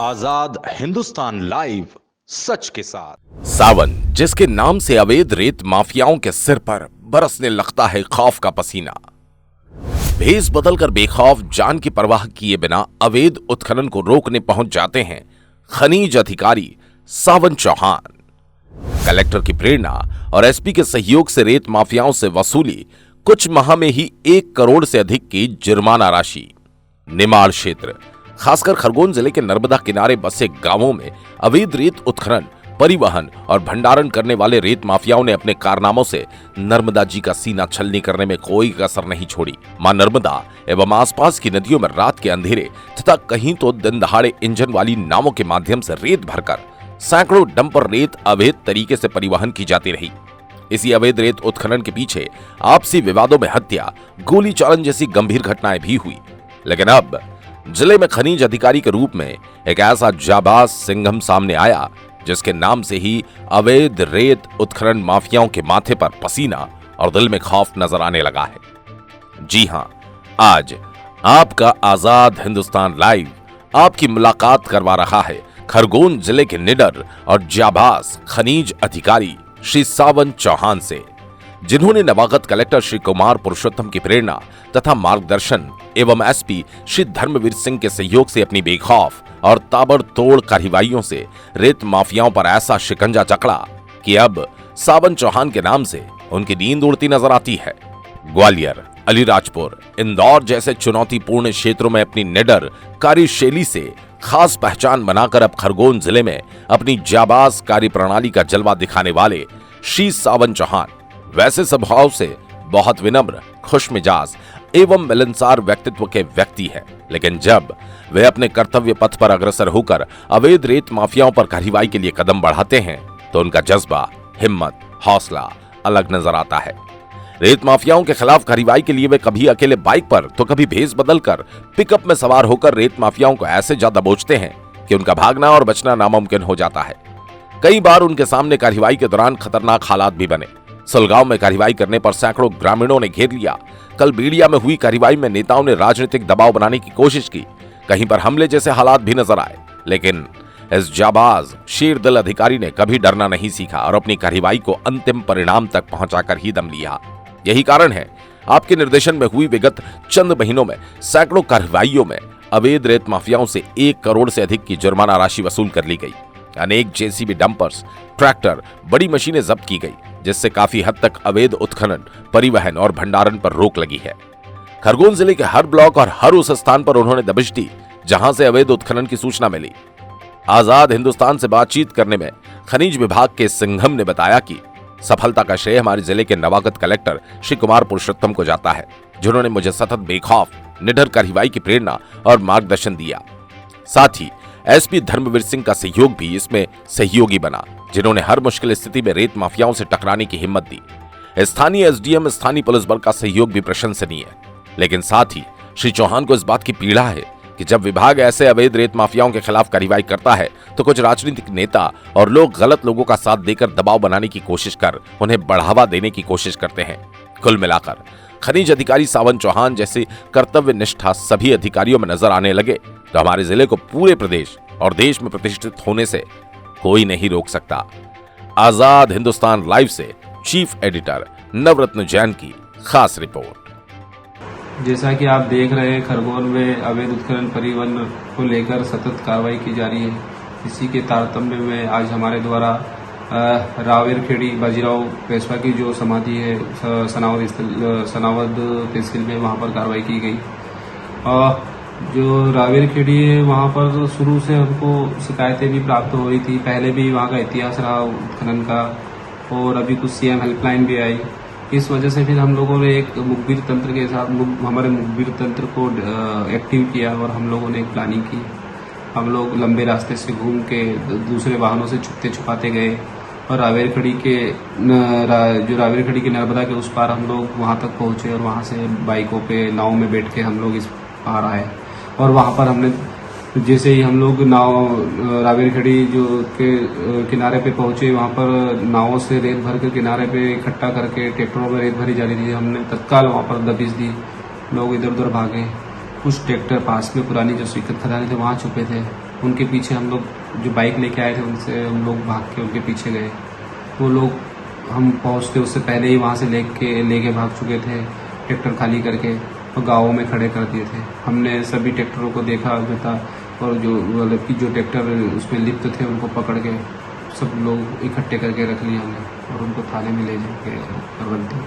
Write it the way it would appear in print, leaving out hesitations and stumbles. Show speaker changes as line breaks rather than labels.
आजाद Hindustan live, सच के साथ।
सावन, जिसके नाम से अवैध रेत माफियाओं के सिर पर बरसने लगता है खौफ का पसीना। भेष बदलकर बेखौफ जान की परवाह किए बिना अवैध उत्खनन को रोकने पहुंच जाते हैं खनिज अधिकारी सावन चौहान। कलेक्टर की प्रेरणा और एसपी के सहयोग से रेत माफियाओं से वसूली कुछ माह में ही 1 करोड़ से अधिक की जुर्माना राशि। निमाड़ क्षेत्र, खासकर खरगोन जिले के नर्मदा किनारे बसे गांवों में अवैध रेत उत्खनन, परिवहन और भंडारण करने वाले रेत माफियाओं ने अपने कारनामों से नर्मदा जी का सीना छलनी करने में कोई कसर नहीं छोड़ी। मां नर्मदा एवं आसपास की नदियों में रात के अंधेरे तथा कहीं तो दिन दहाड़े इंजन वाली नावों के माध्यम से रेत भरकर सैकड़ों डंपर रेत अवैध तरीके से परिवहन की जाती रही। इसी अवैध रेत उत्खनन के पीछे आपसी विवादों में हत्या, गोली चालन जैसी गंभीर घटनाएं भी हुई। लेकिन अब जिले में खनिज अधिकारी के रूप में एक ऐसा जाबाज सिंघम सामने आया जिसके नाम से ही अवैध रेत उत्खनन माफियाओं के माथे पर पसीना और दिल में खौफ नजर आने लगा है। जी हां, आज आपका आजाद हिंदुस्तान लाइव आपकी मुलाकात करवा रहा है खरगोन जिले के निडर और जाबाज खनिज अधिकारी श्री सावन चौहान से, जिन्होंने नवागत कलेक्टर श्री कुमार पुरुषोत्तम की प्रेरणा तथा मार्गदर्शन एवं एसपी श्री धर्मवीर सिंह के सहयोग से अपनी बेखौफ और ताबड़तोड़ कार्रवाइयों से रेत माफियाओं पर ऐसा शिकंजा जकड़ा कि अब सावन चौहान के नाम से उनकी नींद उड़ती नजर आती है। ग्वालियर, अलीराजपुर, इंदौर जैसे चुनौतीपूर्ण क्षेत्रों में अपनी निडर कार्यशैली से खास पहचान बनाकर अब खरगोन जिले में अपनी जाबाज कार्यप्रणाली का जलवा दिखाने वाले श्री सावन चौहान वैसे स्वभाव से बहुत विनम्र, खुशमिजाज एवं मिलनसार व्यक्तित्व के व्यक्ति है, लेकिन जब वे अपने कर्तव्य पथ पर अग्रसर होकर अवैध रेत माफियाओं पर कार्रवाई के लिए कदम बढ़ाते हैं तो उनका जज्बा, हिम्मत, हौसला अलग नजर आता है। रेत माफियाओं के खिलाफ कार्रवाई के लिए वे कभी अकेले बाइक पर तो कभी भेष बदलकर पिकअप में सवार होकर रेत माफियाओं को ऐसे ज्यादा दबोचते हैं कि उनका भागना और बचना नामुमकिन हो जाता है। कई बार उनके सामने कार्रवाई के दौरान खतरनाक हालात भी बने। सुलगांव में कार्रवाई करने पर सैकड़ों ग्रामीणों ने घेर लिया। कल बीड़िया में हुई कार्रवाई में नेताओं ने राजनीतिक दबाव बनाने की कोशिश की। कहीं पर हमले जैसे हालात भी नजर आए, लेकिन इस जाबाज शेर दिल अधिकारी ने कभी डरना नहीं सीखा और अपनी कार्रवाई को अंतिम परिणाम तक पहुंचाकर ही दम लिया। यही कारण है आपके निर्देशन में हुई विगत चंद महीनों में सैकड़ों कार्रवाइयों में अवैध रेत माफियाओं से 1 करोड़ से अधिक की जुर्माना राशि वसूल कर ली गई। अनेक जेसीबी डंपर्स, ट्रैक्टर, बड़ी मशीनें जब्त की गई, जिससे काफी हद तक अवैध उत्खनन, परिवहन और भंडारण पर रोक लगी है। खरगोन जिले के हर ब्लॉक और हर उस स्थान पर उन्होंने दबिश दी जहां से अवैध उत्खनन की सूचना मिली। आजाद हिंदुस्तान से बातचीत करने में खनिज विभाग के सिंघम ने बताया कि सफलता का श्रेय हमारे जिले के नवागत कलेक्टर श्री कुमार पुरुषोत्तम को जाता है, जिन्होंने मुझे सतत बेखौफ, निडर कार्रवाई की प्रेरणा और मार्गदर्शन दिया। साथ ही एसपी धर्मवीर सिंह का सहयोग भी इसमें सहयोगी बना, जिन्होंने हर मुश्किल स्थिति में रेत माफियाओं से टकराने की हिम्मत दी। स्थानीय एसडीएम, स्थानीय पुलिस बल का सहयोग भी प्रशंसनीय है, लेकिन साथ ही श्री चौहान को इस बात की पीड़ा है कि जब विभाग ऐसे अवैध रेत माफियाओं के खिलाफ कार्रवाई करता है तो कुछ राजनीतिक नेता और लोग गलत लोगों का साथ देकर दबाव बनाने की कोशिश कर उन्हें बढ़ावा देने की कोशिश करते हैं। कुल मिलाकर खनिज अधिकारी सावन चौहान जैसे कर्तव्य निष्ठा सभी अधिकारियों में नजर आने लगे तो हमारे जिले को पूरे प्रदेश और देश में प्रतिष्ठित होने से कोई नहीं रोक सकता। आजाद हिंदुस्तान लाइव से चीफ एडिटर नवरत्न जैन की खास रिपोर्ट।
जैसा कि आप देख रहे हैं, खरगोन में अवैध उत्खनन परिवहन को लेकर सतत कार्रवाई की जा रही है। इसी के तारतम्य में आज हमारे द्वारा रावेरखेड़ी बाजीराव पेशवा की जो समाधि है सनावद तहसील में, वहां पर कार्रवाई की गई। जो रावेरखेड़ी है वहां पर शुरू से हमको शिकायतें भी प्राप्त हो रही थी। पहले भी वहां का इतिहास रहा उत्खनन का, और अभी कुछ सीएम हेल्पलाइन भी आई। इस वजह से फिर हम लोगों ने एक मुखबिर तंत्र के साथ हमारे मुखबिर तंत्र को एक्टिव किया और हम लोगों ने एक प्लानिंग की। हम लोग लंबे रास्ते से घूम के दूसरे वाहनों से छुपते छुपाते गए और रावेरखेड़ी के नर्मदा के उस पार हम लोग वहां तक पहुंचे और वहां से बाइकों पे, नाव में बैठ के हम लोग इस पार आए। और वहां पर हमने जैसे ही हम लोग नाव रावेरखेड़ी जो के किनारे पे पहुंचे, वहां पर नावों से रेत भर कर किनारे पे इकट्ठा करके ट्रैक्टरों में रेत भरी जा रही थी। हमने तत्काल वहां पर दबिश दी, लोग इधर उधर भागे। कुछ ट्रैक्टर पास में पुरानी जो स्वीकृत खदानें थे वहां छुपे थे। उनके पीछे हम लोग जो बाइक लेके आए थे उनसे हम लोग भाग के उनके पीछे गए। वो लोग हम पहुंचते उससे पहले ही वहां से लेके भाग चुके थे ट्रैक्टर खाली करके और गाँवों में खड़े कर दिए थे। हमने सभी ट्रैक्टरों को देखा जो था और जो मतलब कि जो ट्रैक्टर उसमें लिप्त थे उनको पकड़ के सब लोग इकट्ठे करके रख लिए हमने और उनको थाने में ले जाके करवट दी।